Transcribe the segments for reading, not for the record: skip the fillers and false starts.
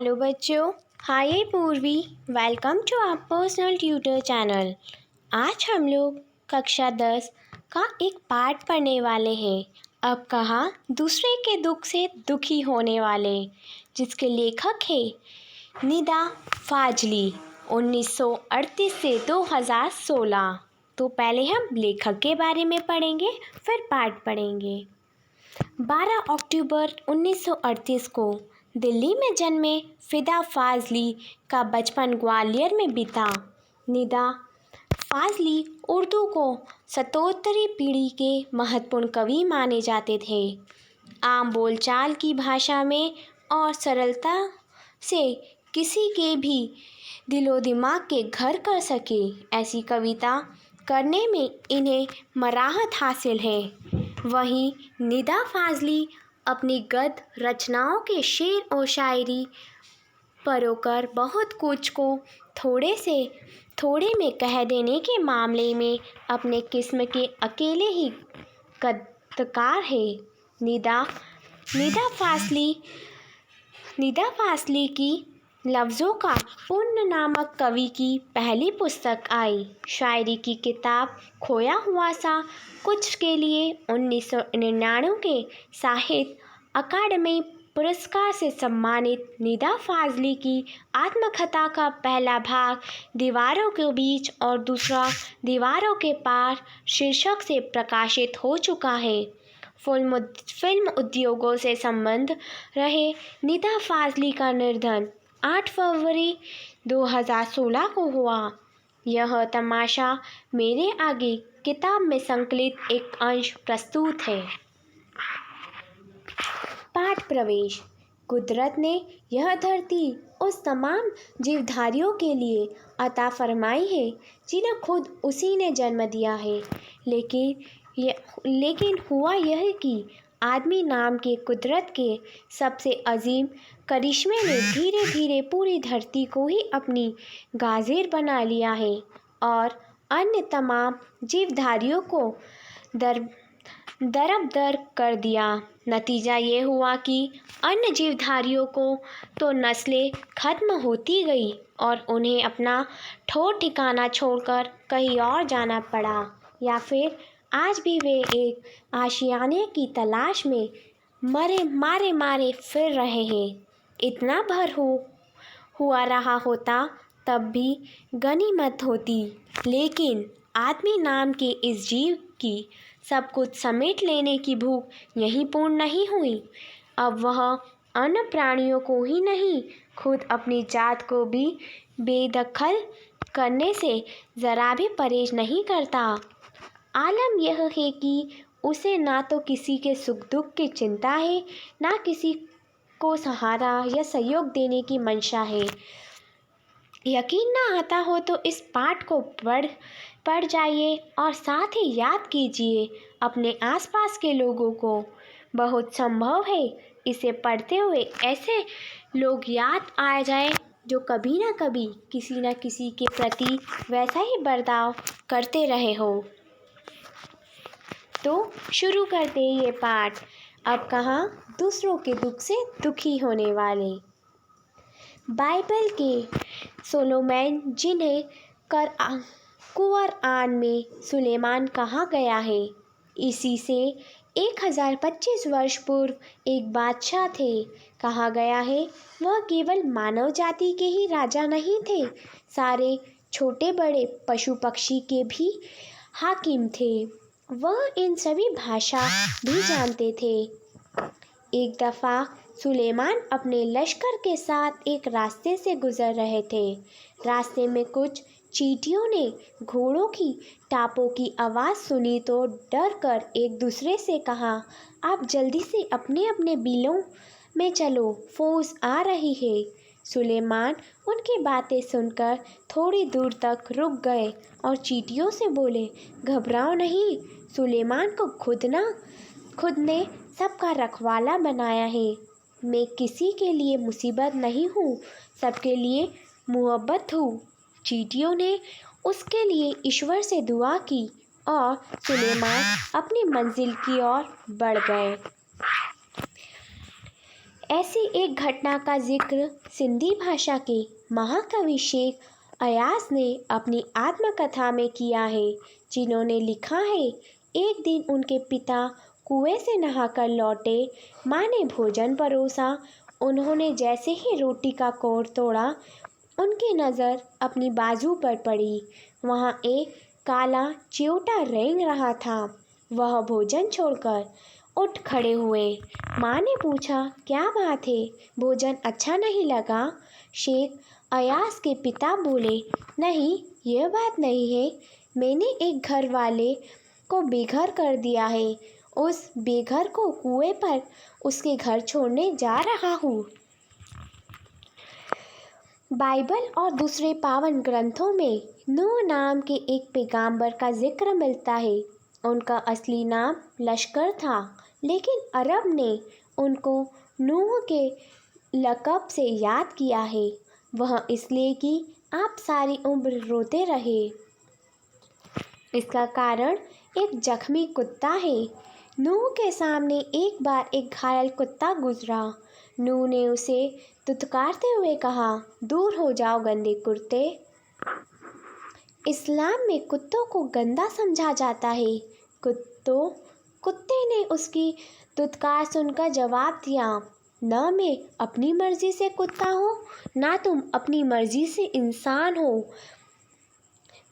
Hello बच्चों, hi Purvi. Welcome to our personal tutor channel. आज हम लोग कक्षा 10 का एक पाठ पढ़ने वाले हैं। अब कहाँ दूसरे के दुख से दुखी होने वाले, जिसके लेखक है निदा फाजली, 1938 से 2016। तो पहले हम लेखक के बारे में पढ़ेंगे, फिर पाठ पढ़ेंगे। 12 अक्टूबर 1938 को दिल्ली में जन्मे फ़िदा फ़ाज़ली का बचपन ग्वालियर में बीता। निदा फ़ाज़ली उर्दू को 77वीं पीढ़ी के महत्वपूर्ण कवि माने जाते थे। आम बोलचाल की भाषा में और सरलता से किसी के भी दिलो दिमाग के घर कर सके, ऐसी कविता करने में इन्हें महारत हासिल है। वहीं निदा फ़ाज़ली अपनी गद्य रचनाओं के शेर और शायरी परोकर बहुत कुछ को थोड़े में कह देने के मामले में अपने किस्म के अकेले ही कद्कार है। निदा फ़ाज़ली की लफ्ज़ों का पुण्य नामक कवि की पहली पुस्तक आई। शायरी की किताब खोया हुआ सा कुछ के लिए 1999 के साहित्य अकादमी पुरस्कार से सम्मानित निदा फ़ाज़ली की आत्मकथा का पहला भाग दीवारों के बीच और दूसरा दीवारों के पार शीर्षक से प्रकाशित हो चुका है। फिल्म उद्योगों से संबंध रहे निदा फ़ाज़ली का निधन 8 फरवरी 2016 को हुआ। यह तमाशा मेरे आगे किताब में संकलित एक अंश प्रस्तुत है। पाठ प्रवेश। कुदरत ने यह धरती उस तमाम जीवधारियों के लिए अता फरमाई है जिन्हें खुद उसी ने जन्म दिया है। लेकिन हुआ यह कि आदमी नाम के कुदरत के सबसे अजीम करिश्मे ने धीरे धीरे पूरी धरती को ही अपनी गाज़ीर बना लिया है और अन्य तमाम जीवधारियों को दरबदर कर दिया। नतीजा ये हुआ कि अन्य जीवधारियों को तो नस्लें खत्म होती गई और उन्हें अपना ठौर ठिकाना छोड़कर कहीं और जाना पड़ा, या फिर आज भी वे एक आशियाने की तलाश में मारे फिर रहे हैं। इतना भर हुआ रहा होता तब भी गनीमत होती, लेकिन आदमी नाम के इस जीव की सब कुछ समेट लेने की भूख यहीं पूर्ण नहीं हुई। अब वह अन्य प्राणियों को ही नहीं, खुद अपनी जात को भी बेदखल करने से ज़रा भी परहेज नहीं करता। आलम यह है कि उसे ना तो किसी के सुख दुख की चिंता है, ना किसी को सहारा या सहयोग देने की मंशा है। यकीन ना आता हो तो इस पाठ को पढ़ जाइए और साथ ही याद कीजिए अपने आसपास के लोगों को। बहुत संभव है इसे पढ़ते हुए ऐसे लोग याद आ जाए जो कभी ना कभी किसी न किसी के प्रति वैसा ही बर्ताव करते रहे हो। तो शुरू करते ये पाठ। अब कहाँ दूसरों के दुख से दुखी होने वाले। बाइबल के सोलोमन, जिन्हें कुरआन में सुलेमान कहा गया है, इसी से 1025 वर्ष पूर्व एक बादशाह थे। कहा गया है वह केवल मानव जाति के ही राजा नहीं थे, सारे छोटे बड़े पशु पक्षी के भी हाकिम थे। वह इन सभी भाषा भी जानते थे। एक दफ़ा सुलेमान अपने लश्कर के साथ एक रास्ते से गुजर रहे थे। रास्ते में कुछ चींटियों ने घोड़ों की टापों की आवाज़ सुनी तो डर कर एक दूसरे से कहा, आप जल्दी से अपने अपने बिलों में चलो, फौज आ रही है। सुलेमान उनकी बातें सुनकर थोड़ी दूर तक रुक गए और चींटियों से बोले, घबराओ नहीं, सुलेमान को खुद ने सबका रखवाला बनाया है। मैं किसी के लिए मुसीबत नहीं हूँ, सबके लिए मुहब्बत हूँ। चींटियों ने उसके लिए ईश्वर से दुआ की और सुलेमान अपनी मंजिल की ओर बढ़ गए। ऐसी एक घटना का जिक्र सिंधी भाषा के महाकवि शेख अयाज ने अपनी आत्मकथा में किया है, जिन्होंने लिखा है, एक दिन उनके पिता कुएं से नहाकर लौटे। माँ ने भोजन परोसा। उन्होंने जैसे ही रोटी का कौर तोड़ा, उनकी नज़र अपनी बाजू पर पड़ी। वहाँ एक काला चियोटा रेंग रहा था। वह भोजन छोड़कर उठ खड़े हुए। माँ ने पूछा, क्या बात है, भोजन अच्छा नहीं लगा? शेख अयाज के पिता बोले, नहीं, यह बात नहीं है। मैंने एक घर वाले को बेघर कर दिया है। उस बेघर को कुएं पर उसके घर छोड़ने जा रहा हूँ। बाइबल और दूसरे पावन ग्रंथों में नूह नाम के एक पैगंबर का जिक्र मिलता है। उनका असली नाम लश्कर था, लेकिन अरब ने उनको नूह के लक़ब से याद किया है। वह इसलिए कि आप सारी उम्र रोते रहे। इसका कारण एक जख्मी कुत्ता है। नूह के सामने एक बार एक घायल कुत्ता गुजरा। नूह ने उसे दुत्कारते हुए कहा, दूर हो जाओ गंदे कुत्ते। इस्लाम में कुत्तों को गंदा समझा जाता है। कुत्ते ने उसकी दुत्कार सुनकर जवाब दिया, ना मैं अपनी मर्जी से कुत्ता हूँ, ना तुम अपनी मर्जी से इंसान हो।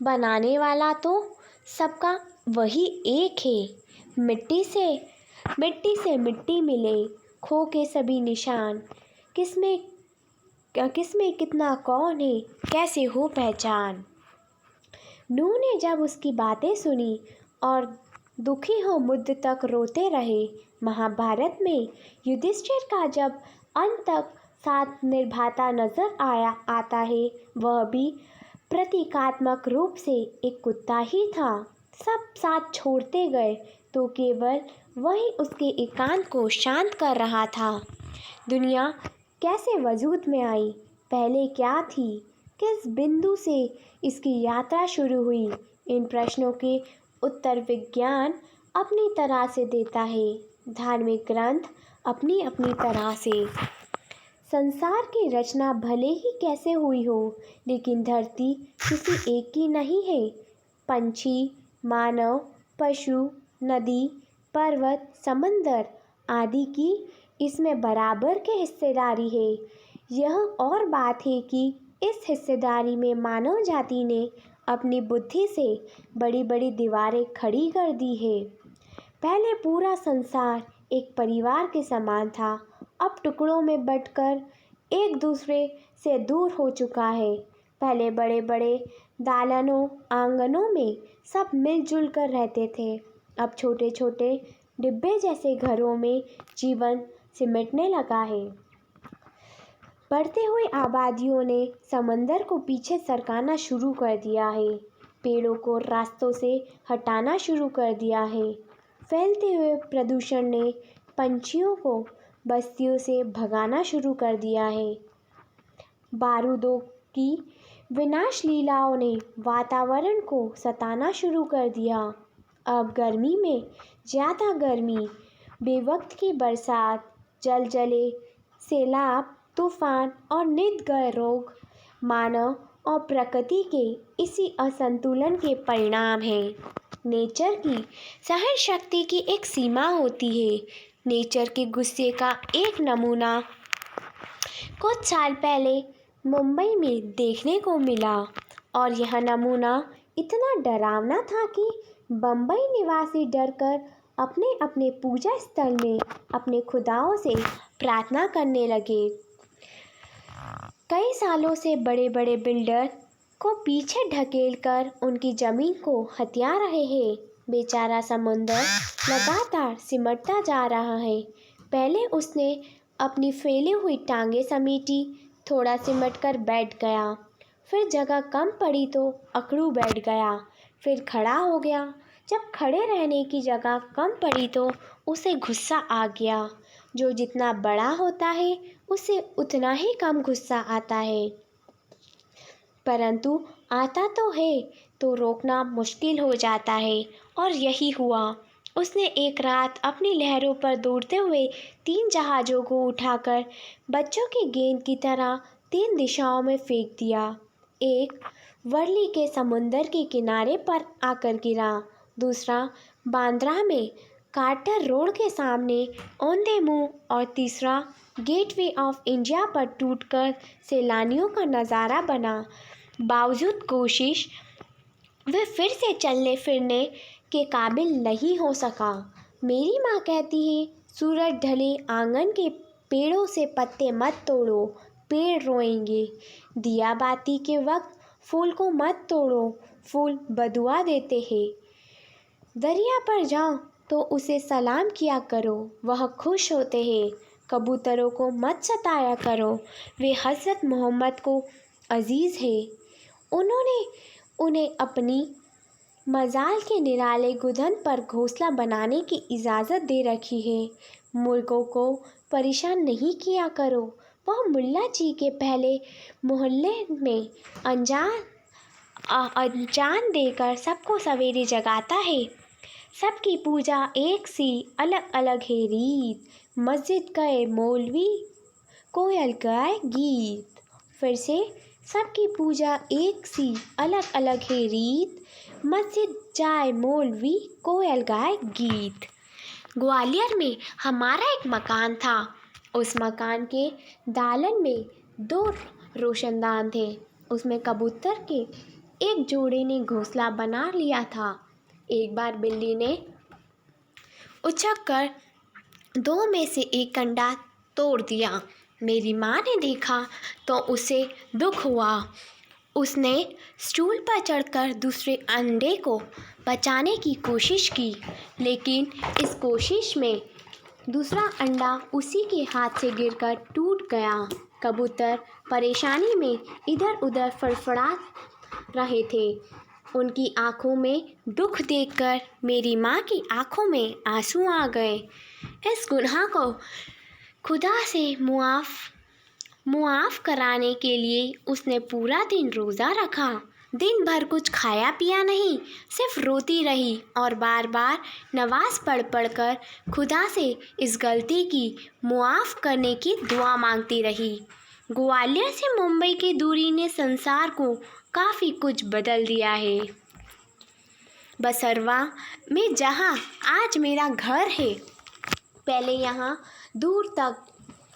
बनाने वाला तो सबका वही एक है। मिट्टी से मिट्टी मिले, खो के सभी निशान। किसमें कितना कौन है, कैसे हो पहचान। नूह ने जब उसकी बातें सुनी और दुखी हो मुद्दत तक रोते रहे। महाभारत में युधिष्ठिर का जब अंत तक साथ निभाता नजर आता है, वह भी प्रतीकात्मक रूप से एक कुत्ता ही था। सब साथ छोड़ते गए तो केवल वही उसके एकांत को शांत कर रहा था। दुनिया कैसे वजूद में आई, पहले क्या थी, किस बिंदु से इसकी यात्रा शुरू हुई, इन प्रश्नों के उत्तर विज्ञान अपनी तरह से देता है, धार्मिक ग्रंथ अपनी अपनी तरह से। संसार की रचना भले ही कैसे हुई हो, लेकिन धरती किसी एक की नहीं है। पंछी, मानव, पशु, नदी, पर्वत, समंदर आदि की इसमें बराबर के हिस्सेदारी है। यह और बात है कि इस हिस्सेदारी में मानव जाति ने अपनी बुद्धि से बड़ी बड़ी दीवारें खड़ी कर दी है। पहले पूरा संसार एक परिवार के समान था, अब टुकड़ों में बंटकर एक दूसरे से दूर हो चुका है। पहले बड़े बड़े दालानों आंगनों में सब मिलजुल कर रहते थे, अब छोटे छोटे डिब्बे जैसे घरों में जीवन सिमटने लगा है। बढ़ती हुई आबादियों ने समंदर को पीछे सरकाना शुरू कर दिया है, पेड़ों को रास्तों से हटाना शुरू कर दिया है। फैलते हुए प्रदूषण ने पंछियों को बस्तियों से भगाना शुरू कर दिया है। बारूदों की विनाश लीलाओं ने वातावरण को सताना शुरू कर दिया। अब गर्मी में ज़्यादा गर्मी, बेवक्त की बरसात, जलजले, सैलाब, तूफान और नित रोग मानव और प्रकृति के इसी असंतुलन के परिणाम हैं। नेचर की सहन शक्ति की एक सीमा होती है। नेचर के गुस्से का एक नमूना कुछ साल पहले मुंबई में देखने को मिला, और यह नमूना इतना डरावना था कि बम्बई निवासी डरकर अपने अपने पूजा स्थल में अपने खुदाओं से प्रार्थना करने लगे। कई सालों से बड़े बड़े बिल्डर को पीछे ढकेलकर उनकी ज़मीन को हथिया रहे हैं। बेचारा समुंदर लगातार सिमटता जा रहा है। पहले उसने अपनी फैली हुई टांगें समेटी, थोड़ा सिमटकर बैठ गया, फिर जगह कम पड़ी तो अकड़ू बैठ गया, फिर खड़ा हो गया। जब खड़े रहने की जगह कम पड़ी तो उसे गुस्सा आ गया। जो जितना बड़ा होता है उसे उतना ही कम गुस्सा आता है, परंतु आता तो है तो रोकना मुश्किल हो जाता है। और यही हुआ। उसने एक रात अपनी लहरों पर दौड़ते हुए 3 जहाज़ों को उठाकर बच्चों की गेंद की तरह 3 दिशाओं में फेंक दिया। एक वर्ली के समुंदर के किनारे पर आकर गिरा, दूसरा बांद्रा में कार्टर रोड के सामने औंधे मुंह और तीसरा गेटवे ऑफ इंडिया पर टूटकर सैलानियों का नज़ारा बना। बावजूद कोशिश वह फिर से चलने फिरने के काबिल नहीं हो सका। मेरी माँ कहती है, सूरज ढले आंगन के पेड़ों से पत्ते मत तोड़ो, पेड़ रोएंगे। दिया बाती के वक्त फूल को मत तोड़ो, फूल बदुआ देते हैं। दरिया पर जाओ तो उसे सलाम किया करो, वह खुश होते हैं। कबूतरों को मत सताया करो, वे हज़रत मोहम्मद को अजीज़ है। उन्होंने उन्हें अपनी मजाल के निराले गुदन पर घोंसला बनाने की इजाज़त दे रखी है। मुर्गों को परेशान नहीं किया करो, वह मुल्ला जी के पहले मोहल्ले में अनजान देकर सबको सवेरे जगाता है। सबकी पूजा एक सी, अलग अलग है रीत। मस्जिद गए मौलवी, कोयल गाए गीत। फिर से, सबकी पूजा एक सी, अलग अलग है रीत। मस्जिद जाए मौलवी, कोयल गाए गीत। ग्वालियर में हमारा एक मकान था। उस मकान के दालन में 2 रोशनदान थे। उसमें कबूतर के एक जोड़े ने घोंसला बना लिया था। एक बार बिल्ली ने उछक कर 2 में से एक अंडा तोड़ दिया। मेरी माँ ने देखा तो उसे दुख हुआ। उसने स्टूल पर चढ़कर दूसरे अंडे को बचाने की कोशिश की, लेकिन इस कोशिश में दूसरा अंडा उसी के हाथ से गिरकर टूट गया। कबूतर परेशानी में इधर उधर फड़फड़ा रहे थे। उनकी आंखों में दुख देखकर मेरी माँ की आंखों में आंसू आ गए। इस गुनाह को खुदा से मुआफ़ कराने के लिए उसने पूरा दिन रोज़ा रखा। दिन भर कुछ खाया पिया नहीं, सिर्फ रोती रही और बार बार नमाज़ पढ़ कर खुदा से इस गलती की मुआफ़ करने की दुआ मांगती रही। ग्वालियर से मुंबई की दूरी ने संसार को काफ़ी कुछ बदल दिया है। बसरवा में जहाँ आज मेरा घर है, पहले यहाँ दूर तक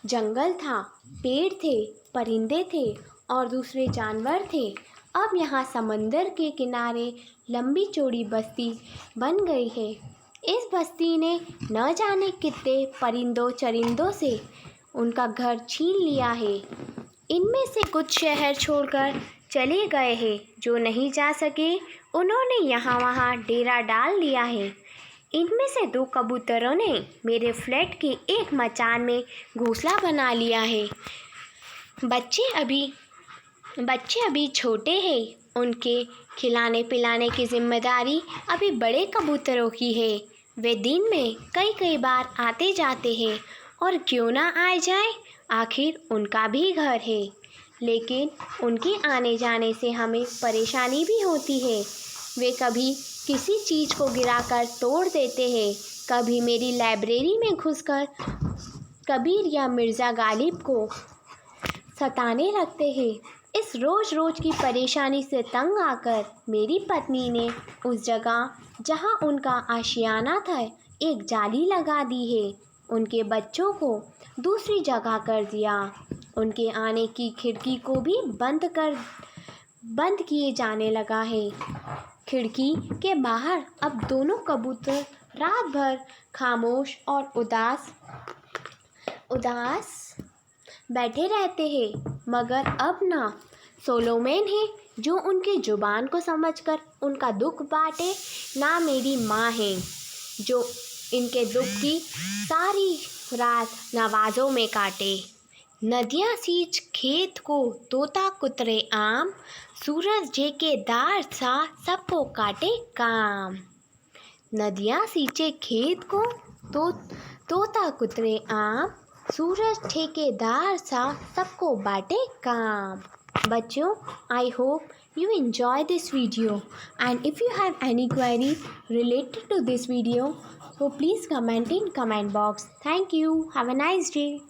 जंगल था, पेड़ थे, परिंदे थे और दूसरे जानवर थे। अब यहाँ समंदर के किनारे लंबी चौड़ी बस्ती बन गई है। इस बस्ती ने न जाने कितने परिंदों चरिंदों से उनका घर छीन लिया है। इनमें से कुछ शहर छोड़कर चले गए हैं, जो नहीं जा सके उन्होंने यहाँ वहाँ डेरा डाल लिया है। इनमें से 2 कबूतरों ने मेरे फ्लैट के एक मचान में घोंसला बना लिया है। बच्चे अभी छोटे हैं, उनके खिलाने पिलाने की जिम्मेदारी अभी बड़े कबूतरों की है। वे दिन में कई बार आते जाते हैं और क्यों ना आ जाए, आखिर उनका भी घर है। लेकिन उनके आने जाने से हमें परेशानी भी होती है। वे कभी किसी चीज़ को गिराकर तोड़ देते हैं, कभी मेरी लाइब्रेरी में घुसकर कबीर या मिर्ज़ा गालिब को सताने लगते हैं। इस रोज़ की परेशानी से तंग आकर मेरी पत्नी ने उस जगह जहां उनका आशियाना था एक जाली लगा दी है। उनके बच्चों को दूसरी जगह कर दिया। उनके आने की खिड़की को भी बंद किए जाने लगा है। खिड़की के बाहर अब दोनों कबूतर रात भर खामोश और उदास बैठे रहते हैं। मगर अब ना सोलोमन है जो उनकी जुबान को समझकर उनका दुख बांटे, ना मेरी माँ है जो इनके दुख की सारी रात नवाज़ों में काटे। नदियाँ सींच खेत को तोता कुतरे आम, सूरज ठेकेदार सा सबको काटे काम। नदियाँ सींचे खेत को तोता कुतरे आम, सूरज ठेकेदार सा सबको बांटे काम। बच्चों, I hope you enjoy this video, and if you have any query related to this video, so please comment in comment box. Thank you. Have a nice day.